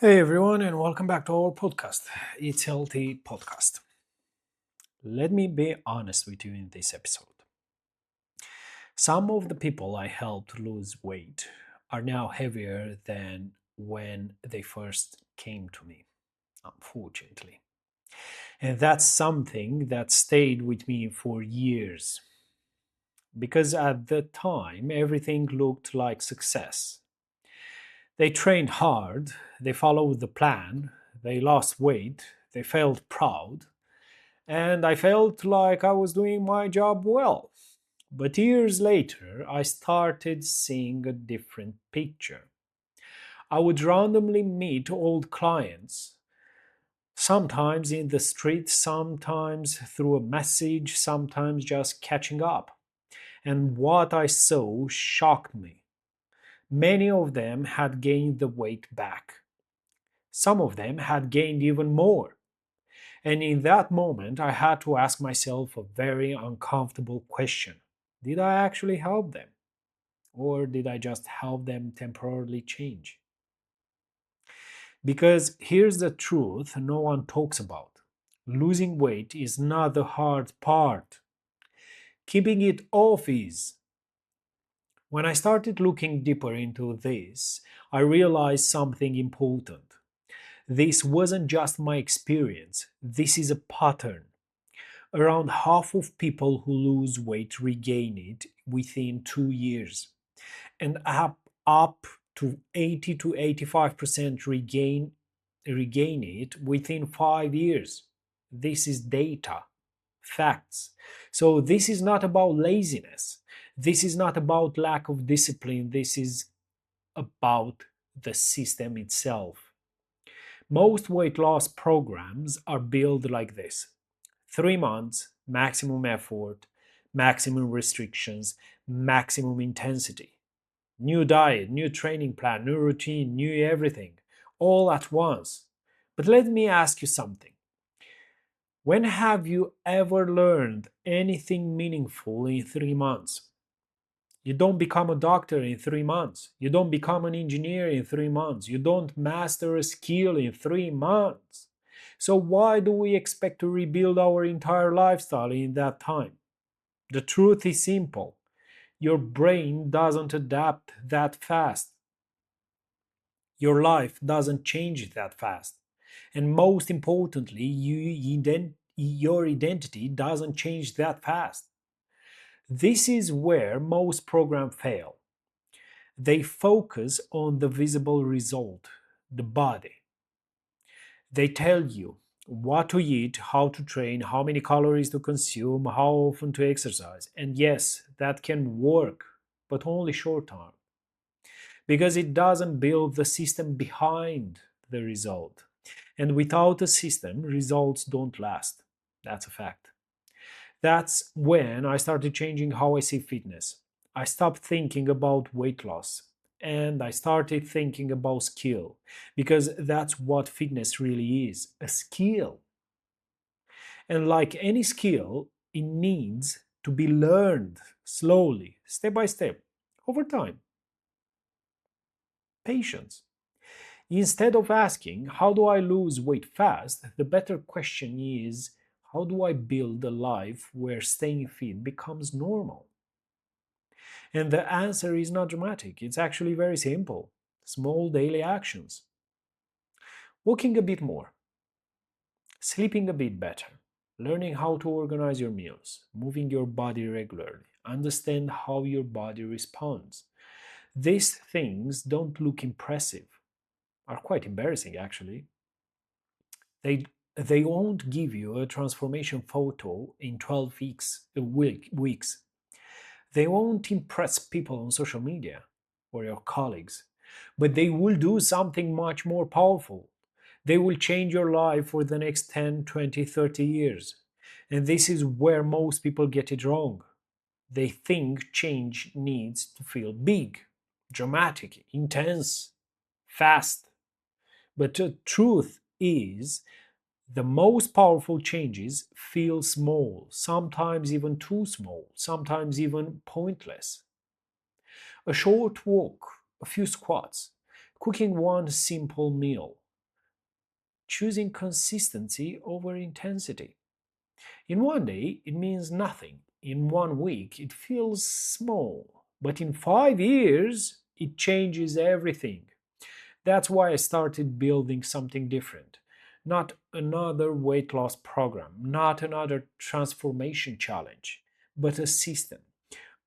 Hey everyone, and welcome back to our podcast. It's Healthy Podcast. Let me be honest with you in this episode. Some of the people I helped lose weight are now heavier than when they first came to me, unfortunately. And that's something that stayed with me for years. Because at the time, everything looked like success. They trained hard, they followed the plan, they lost weight, they felt proud, and I felt like I was doing my job well. But years later, I started seeing a different picture. I would randomly meet old clients, sometimes in the street, sometimes through a message, sometimes just catching up. And what I saw shocked me. Many of them had gained the weight back. Some of them had gained even more. And in that moment, I had to ask myself a very uncomfortable question. Did I actually help them? Or did I just help them temporarily change? Because here's the truth no one talks about: losing weight is not the hard part, keeping it off is. When I started looking deeper into this, I realized something important. This wasn't just my experience, this is a pattern. Around half of people who lose weight regain it within 2 years, and up to 80 to 85% regain it within 5 years. This is data, facts. So this is not about laziness. This is not about lack of discipline. This is about the system itself. Most weight loss programs are built like this: 3 months, maximum effort, maximum restrictions, maximum intensity. New diet, new training plan, new routine, new everything, all at once. But let me ask you something. When have you ever learned anything meaningful in 3 months? You don't become a doctor in 3 months. You don't become an engineer in 3 months. You don't master a skill in 3 months. So, why do we expect to rebuild our entire lifestyle in that time? The truth is simple: your brain doesn't adapt that fast, your life doesn't change that fast. And most importantly, your identity doesn't change that fast. This is where most programs fail. They focus on the visible result, the body. They tell you what to eat, how to train, how many calories to consume, how often to exercise. And yes, that can work, but only short term, because it doesn't build the system behind the result. And without a system, results don't last. That's a fact. That's when I started changing how I see fitness. I stopped thinking about weight loss and I started thinking about skill, because that's what fitness really is: a skill. And like any skill, it needs to be learned slowly, step by step, over time. Patience. Instead of asking, how do I lose weight fast? The better question is, how do I build a life where staying fit becomes normal? And the answer is not dramatic, it's actually very simple: small daily actions. Walking a bit more, sleeping a bit better, learning how to organize your meals, moving your body regularly, understand how your body responds. These things don't look impressive, are quite embarrassing actually. They they won't give you a transformation photo in 12 weeks. They won't impress people on social media or your colleagues, but they will do something much more powerful. They will change your life for the next 10, 20, 30 years. And this is where most people get it wrong. They think change needs to feel big, dramatic, intense, fast. But the truth is, the most powerful changes feel small, sometimes even too small, sometimes even pointless. A short walk, a few squats, cooking one simple meal, choosing consistency over intensity. In one day, it means nothing. In one week, it feels small. But in 5 years, it changes everything. That's why I started building something different. Not another weight loss program, not another transformation challenge, but a system,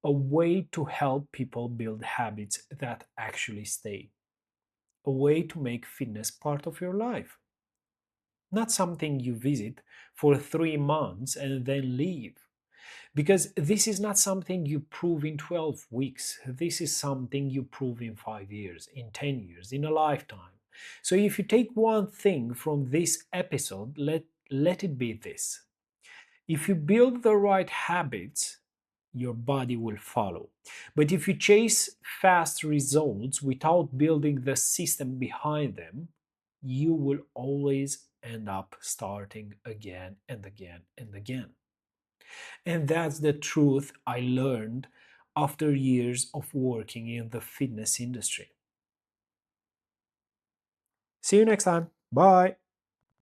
a way to help people build habits that actually stay, a way to make fitness part of your life. Not something you visit for 3 months and then leave. Because this is not something you prove in 12 weeks. This is something you prove in 5 years, in 10 years, in a lifetime. So if you take one thing from this episode, let it be this. If you build the right habits, your body will follow. But if you chase fast results without building the system behind them, you will always end up starting again and again and again. And that's the truth I learned after years of working in the fitness industry. See you next time. Bye.